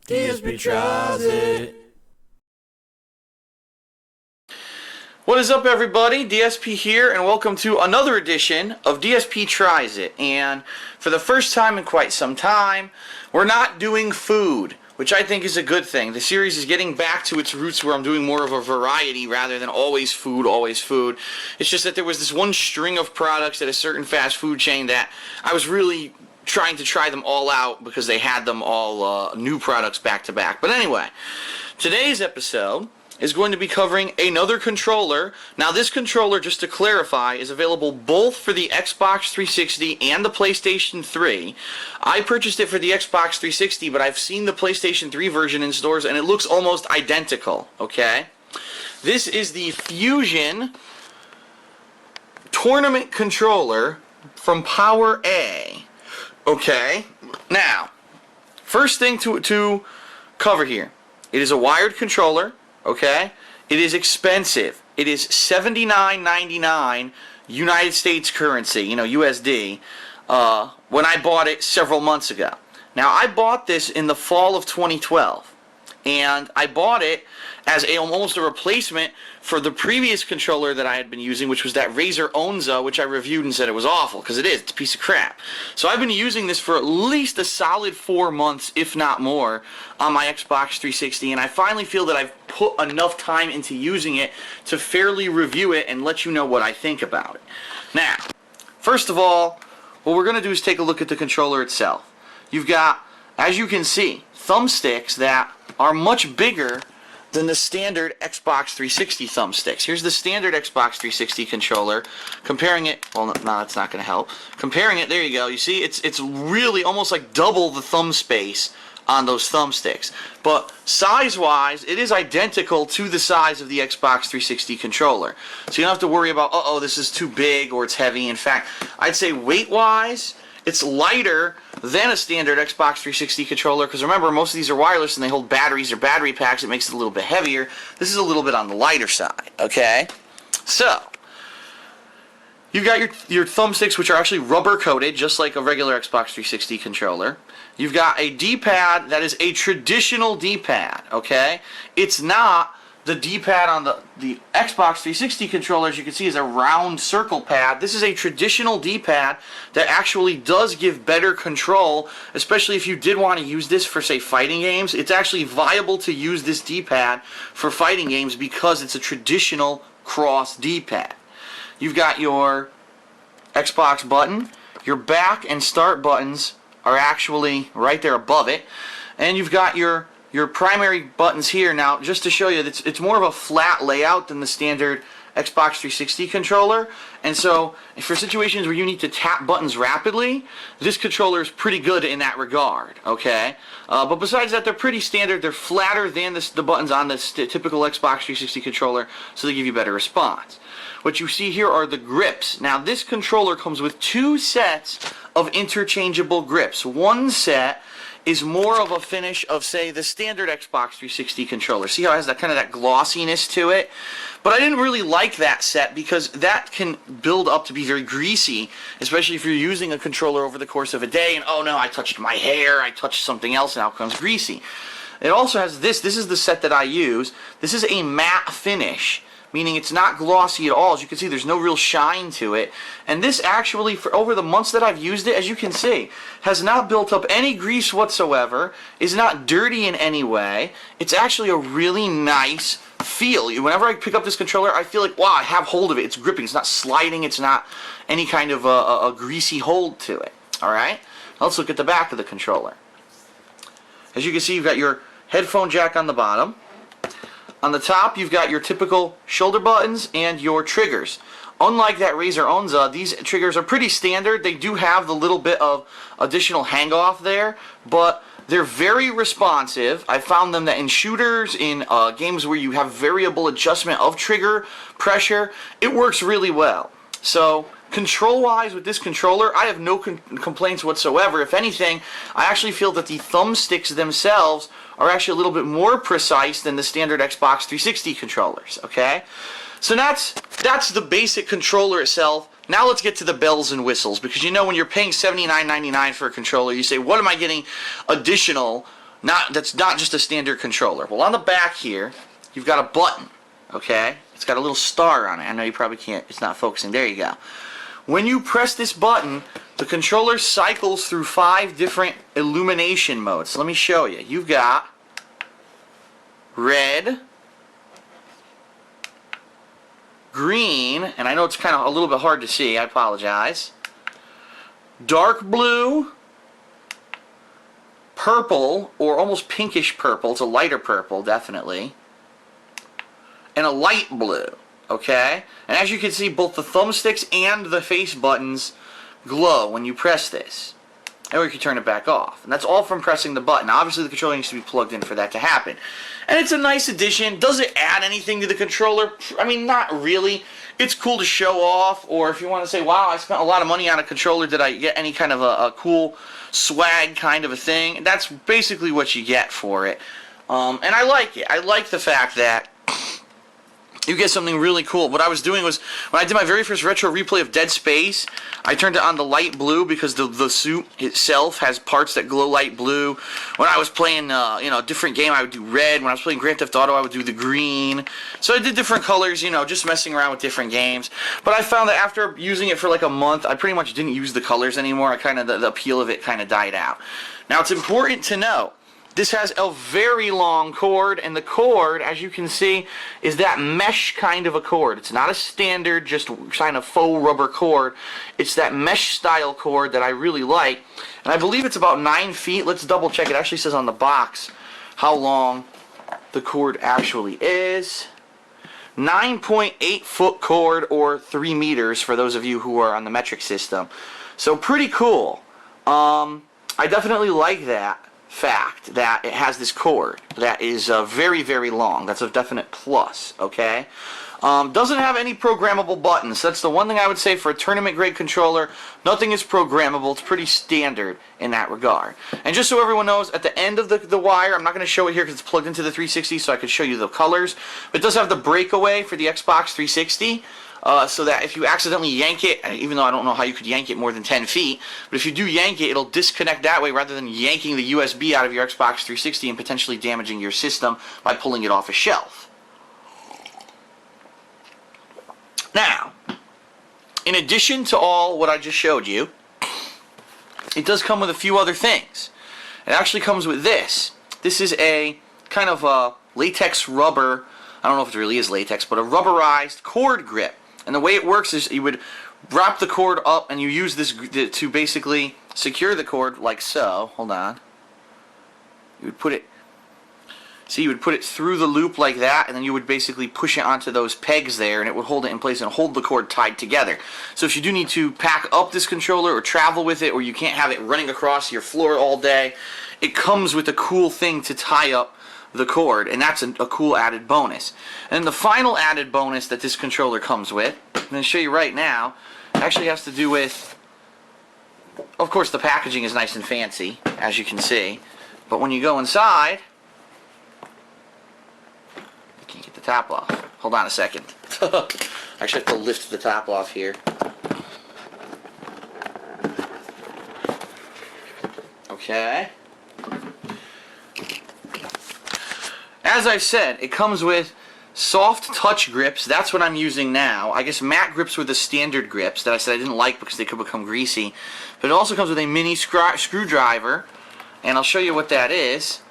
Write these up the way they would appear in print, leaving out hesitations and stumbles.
DSP tries it. What is up, everybody? DSP here, and welcome to another edition of DSP Tries It. And for the first time in quite some time, we're not doing food, which I think is a good thing. The series is getting back to its roots where I'm doing more of a variety rather than always food, always food. It's just that there was this one string of products at a certain fast food chain that I was really trying to try them all out because they had them all new products back to back. But anyway, today's episode is going to be covering another controller. Now, this controller, just to clarify, is available both for the Xbox 360 and the PlayStation 3. I purchased it for the Xbox 360, but I've seen the PlayStation 3 version in stores, and it looks almost identical, okay? This is the Fusion Tournament Controller from Power A, okay? Now, first thing to cover here, it is a wired controller. Okay, it is expensive. It is $79.99 United States currency, USD, when I bought it several months ago. Now, I bought this in the fall of 2012, and I bought it as almost a replacement for the previous controller that I had been using, which was that Razer Onza, which I reviewed and said it was awful, because it is. It's a piece of crap. So I've been using this for at least a solid 4 months, if not more, on my Xbox 360, and I finally feel that I've put enough time into using it to fairly review it and let you know what I think about it. Now, first of all, what we're going to do is take a look at the controller itself. You've got, as you can see, thumbsticks that are much bigger than the standard Xbox 360 thumbsticks. Here's the standard Xbox 360 controller. Comparing it, well, no, that's not going to help. Comparing it, there you go. You see, it's really almost like double the thumb space on those thumbsticks. But size-wise, it is identical to the size of the Xbox 360 controller. So you don't have to worry about, uh-oh, this is too big or it's heavy. In fact, I'd say weight-wise, it's lighter than a standard Xbox 360 controller, because remember, most of these are wireless and they hold batteries or battery packs. It makes it a little bit heavier. This is a little bit on the lighter side, okay? So, you've got your thumbsticks, which are actually rubber coated, just like a regular Xbox 360 controller. You've got a D-pad that is a traditional D-pad, okay? It's not the D-pad on the Xbox 360 controller, as you can see, is a round circle pad. This is a traditional D-pad that actually does give better control, especially if you did want to use this for, say, fighting games. It's actually viable to use this D-pad for fighting games because it's a traditional cross D-pad. You've got your Xbox button. Your back and start buttons are actually right there above it. And you've got your primary buttons here. Now, just to show you, it's more of a flat layout than the standard Xbox 360 controller. And so, for situations where you need to tap buttons rapidly, this controller is pretty good in that regard, okay? But besides that, they're pretty standard. They're flatter than the buttons on the typical Xbox 360 controller, so they give you better response. What you see here are the grips. Now, this controller comes with 2 sets of interchangeable grips. One set is more of a finish of, say, the standard Xbox 360 controller. See how it has that kind of that glossiness to it? But I didn't really like that set because that can build up to be very greasy, especially if you're using a controller over the course of a day and, oh no, I touched my hair, I touched something else, and now it comes greasy. It also has this. This is the set that I use. This is a matte finish, meaning it's not glossy at all. As you can see, there's no real shine to it. And this actually, for over the months that I've used it, as you can see, has not built up any grease whatsoever, is not dirty in any way. It's actually a really nice feel. Whenever I pick up this controller, I feel like, wow, I have hold of it. It's gripping. It's not sliding. It's not any kind of a greasy hold to it. Alright? Let's look at the back of the controller. As you can see, you've got your headphone jack on the bottom. On the top, you've got your typical shoulder buttons and your triggers. Unlike that Razer Onza, these triggers are pretty standard. They do have the little bit of additional hang-off there, but they're very responsive. I found them that in shooters, in games where you have variable adjustment of trigger pressure, it works really well. So, control-wise with this controller, I have no complaints whatsoever. If anything, I actually feel that the thumbsticks themselves are actually a little bit more precise than the standard Xbox 360 controllers, okay? So that's the basic controller itself. Now let's get to the bells and whistles, because you know when you're paying $79.99 for a controller, you say, what am I getting additional That's not just a standard controller. Well, on the back here, you've got a button, okay? It's got a little star on it. I know you probably can't, it's not focusing. There you go. When you press this button, the controller cycles through 5 different illumination modes. So let me show you. You've got red, green, and I know it's kind of a little bit hard to see, I apologize. Dark blue, purple, or almost pinkish purple. It's a lighter purple, definitely. And a light blue, okay? And as you can see, both the thumbsticks and the face buttons glow when you press this. Or you can turn it back off. And that's all from pressing the button. Obviously, the controller needs to be plugged in for that to happen. And it's a nice addition. Does it add anything to the controller? I mean, not really. It's cool to show off, or if you want to say, wow, I spent a lot of money on a controller, did I get any kind of a cool swag kind of a thing? That's basically what you get for it. And I like it. I like the fact that you get something really cool. What I was doing was, when I did my very first retro replay of Dead Space, I turned it on to light blue because the suit itself has parts that glow light blue. When I was playing a different game, I would do red. When I was playing Grand Theft Auto, I would do the green. So I did different colors, just messing around with different games. But I found that after using it for like a month, I pretty much didn't use the colors anymore. The appeal of it kind of died out. Now, it's important to know, this has a very long cord, and the cord, as you can see, is that mesh kind of a cord. It's not a standard, just kind of faux rubber cord. It's that mesh style cord that I really like. And I believe it's about 9 feet. Let's double check. It actually says on the box how long the cord actually is. 9.8 foot cord, or 3 meters for those of you who are on the metric system. So pretty cool. I definitely like that fact that it has this cord that is very, very long. That's a definite plus, okay? Doesn't have any programmable buttons. That's the one thing I would say for a tournament grade controller. Nothing is programmable. It's pretty standard in that regard. And just so everyone knows, at the end of the wire, I'm not going to show it here because it's plugged into the 360, so I could show you the colors. But it does have the breakaway for the Xbox 360. So that if you accidentally yank it, even though I don't know how you could yank it more than 10 feet, but if you do yank it, it'll disconnect that way rather than yanking the USB out of your Xbox 360 and potentially damaging your system by pulling it off a shelf. Now, in addition to all what I just showed you, it does come with a few other things. It actually comes with this. This is a kind of a latex rubber, I don't know if it really is latex, but a rubberized cord grip. And the way it works is you would wrap the cord up and you use this to basically secure the cord like so. Hold on. You would put it, you would put it through the loop like that, and then you would basically push it onto those pegs there, and it would hold it in place and hold the cord tied together. So if you do need to pack up this controller or travel with it, or you can't have it running across your floor all day, it comes with a cool thing to tie up the cord, and that's a cool added bonus. And the final added bonus that this controller comes with, I'm going to show you right now, actually has to do with, of course, the packaging is nice and fancy, as you can see, but when you go inside, I can't get the top off. Hold on a second. I actually have to lift the top off here. Okay. As I said, it comes with soft touch grips. That's what I'm using now. I guess matte grips were the standard grips that I said I didn't like because they could become greasy. But it also comes with a mini screwdriver, and I'll show you what that is.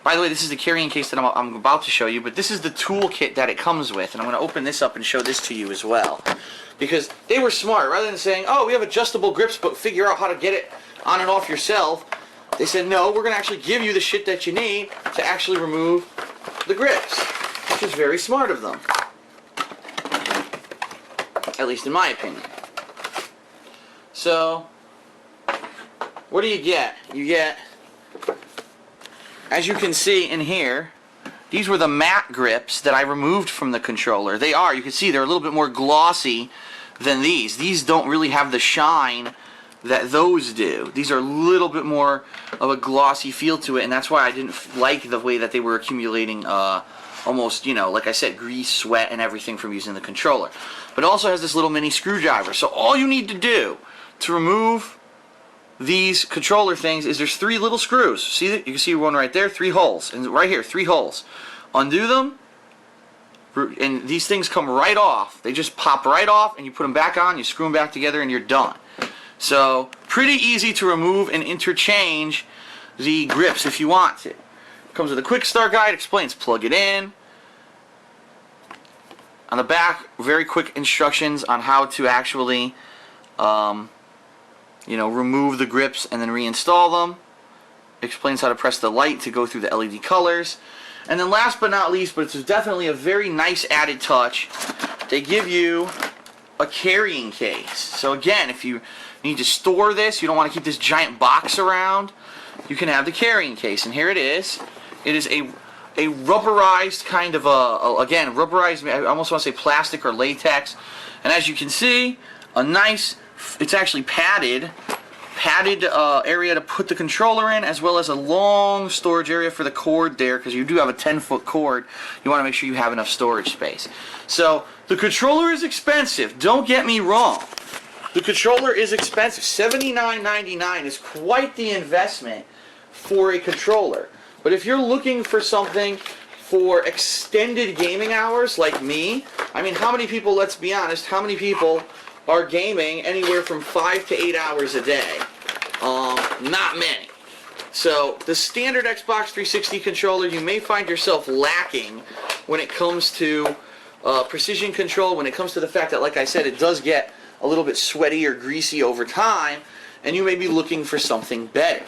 By the way, this is the carrying case that I'm about to show you, but this is the toolkit that it comes with, and I'm going to open this up and show this to you as well. Because they were smart. Rather than saying, oh, we have adjustable grips, but figure out how to get it on and off yourself, they said, no, we're going to actually give you the shit that you need to actually remove the grips, which is very smart of them, at least in my opinion. So, what do you get? You get, as you can see in here, these were the matte grips that I removed from the controller. They are, you can see, they're a little bit more glossy than these. These don't really have the shine that those do. These are a little bit more of a glossy feel to it, and that's why I didn't like the way that they were accumulating almost, like I said, grease, sweat, and everything from using the controller. But it also has this little mini screwdriver. So all you need to do to remove these controller things is there's 3 little screws. See that? You can see one right there, 3 holes, and right here 3 holes. Undo them, and these things come right off. They just pop right off, and you put them back on, you screw them back together, and you're done. So pretty easy to remove and interchange the grips if you want to. Comes with a quick start guide, explains plug it in. On the back, very quick instructions on how to actually remove the grips and then reinstall them. Explains how to press the light to go through the LED colors. And then last but not least, but it's definitely a very nice added touch, they give you a carrying case. So again, if you need to store this, you don't want to keep this giant box around, you can have the carrying case. And here it is. It is a rubberized kind of rubberized, I almost want to say plastic or latex. And as you can see, a nice, it's actually padded area to put the controller in, as well as a long storage area for the cord there, because you do have a 10-foot cord. You want to make sure you have enough storage space. So the controller is expensive, don't get me wrong. The controller is expensive. $79.99 is quite the investment for a controller. But if you're looking for something for extended gaming hours like me, I mean, how many people, let's be honest, how many people are gaming anywhere from 5 to 8 hours a day? Not many. So the standard Xbox 360 controller, you may find yourself lacking when it comes to precision control, when it comes to the fact that, like I said, it does get a little bit sweaty or greasy over time, and you may be looking for something better.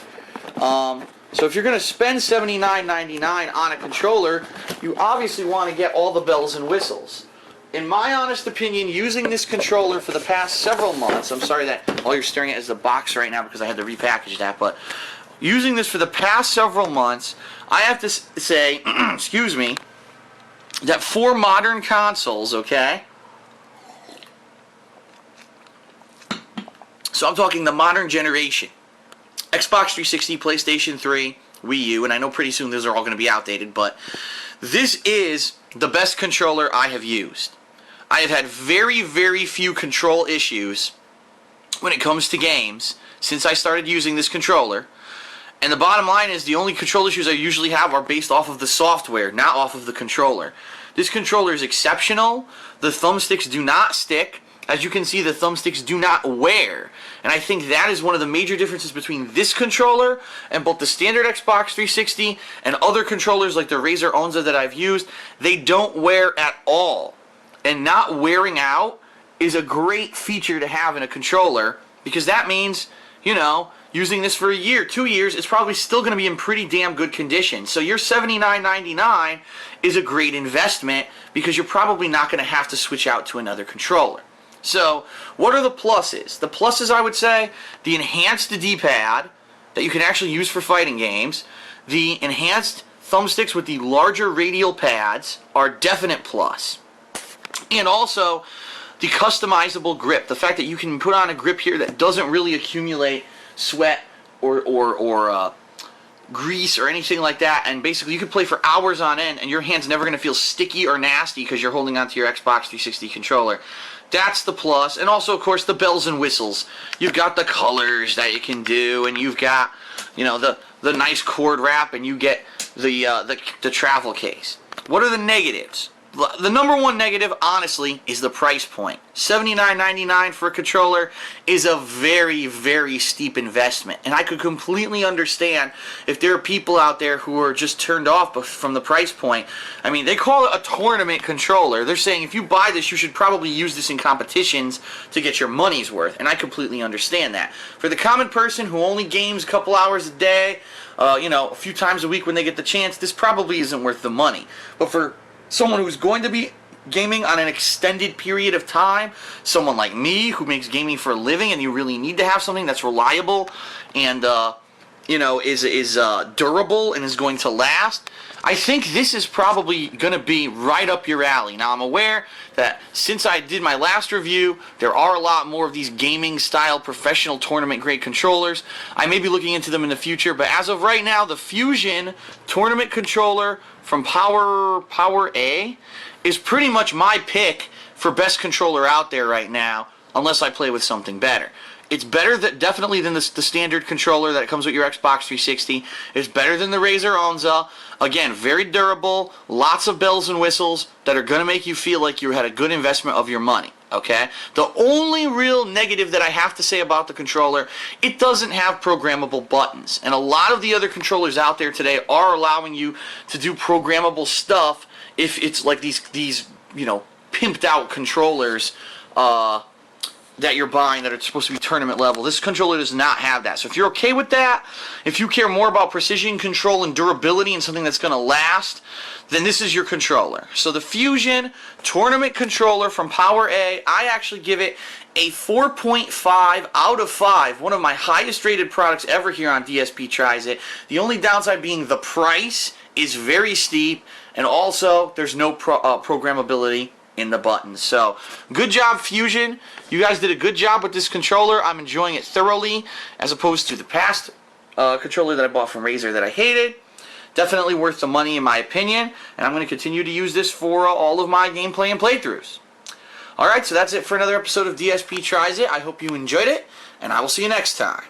So if you're going to spend $79.99 on a controller, you obviously want to get all the bells and whistles. In my honest opinion, using this controller for the past several months, I'm sorry that all you're staring at is the box right now because I had to repackage that, but using this for the past several months, I have to say, excuse me, that for modern consoles, okay? So I'm talking the modern generation. Xbox 360, PlayStation 3, Wii U, and I know pretty soon those are all going to be outdated, but this is the best controller I have used. I have had very, very few control issues when it comes to games since I started using this controller. And the bottom line is the only control issues I usually have are based off of the software, not off of the controller. This controller is exceptional. The thumbsticks do not stick. As you can see, the thumbsticks do not wear. And I think that is one of the major differences between this controller and both the standard Xbox 360 and other controllers like the Razer Onza that I've used. They don't wear at all. And not wearing out is a great feature to have in a controller, because that means, you know, using this for a year, 2 years, it's probably still going to be in pretty damn good condition. So your $79.99 is a great investment because you're probably not going to have to switch out to another controller. So, what are the pluses? The pluses, I would say, the enhanced D-pad that you can actually use for fighting games, the enhanced thumbsticks with the larger radial pads are definite plus. And also, the customizable grip. The fact that you can put on a grip here that doesn't really accumulate sweat or grease or anything like that, and basically you can play for hours on end and your hand's never going to feel sticky or nasty because you're holding onto your Xbox 360 controller. That's the plus. And also, of course, the bells and whistles. You've got the colors that you can do, and you've got, you know, the nice cord wrap, and you get the travel case. What are the negatives? The number one negative, honestly, is the price point. $79.99 for a controller is a very, very steep investment. And I could completely understand if there are people out there who are just turned off from the price point. I mean, they call it a tournament controller. They're saying if you buy this, you should probably use this in competitions to get your money's worth. And I completely understand that. For the common person who only games a couple hours a day, you know, a few times a week when they get the chance, this probably isn't worth the money. But for someone who's going to be gaming on an extended period of time, someone like me who makes gaming for a living, and you really need to have something that's reliable and you know, is durable and is going to last, I think this is probably going to be right up your alley. Now, I'm aware that since I did my last review, there are a lot more of these gaming style professional tournament grade controllers. I may be looking into them in the future, but as of right now, the Fusion tournament controller from Power A is pretty much my pick for best controller out there right now, unless I play with something better. It's better definitely than the standard controller that comes with your Xbox 360. It's better than the Razer Onza. Again, very durable, lots of bells and whistles that are going to make you feel like you had a good investment of your money. Okay? The only real negative that I have to say about the controller, it doesn't have programmable buttons. And a lot of the other controllers out there today are allowing you to do programmable stuff if it's like these pimped out controllers that you're buying that are supposed to be tournament level. This controller does not have that. So if you're okay with that, if you care more about precision control and durability and something that's going to last, then this is your controller. So the Fusion Tournament Controller from Power A, I actually give it a 4.5 out of 5. One of my highest rated products ever here on DSP Tries It. The only downside being the price is very steep, and also there's no programmability in the buttons. So good job, Fusion. You guys did a good job with this controller. I'm enjoying it thoroughly, as opposed to the past controller that I bought from Razer that I hated. Definitely worth the money in my opinion, and I'm going to continue to use this for all of my gameplay and playthroughs. Alright, so that's it for another episode of DSP Tries It. I hope you enjoyed it, and I will see you next time.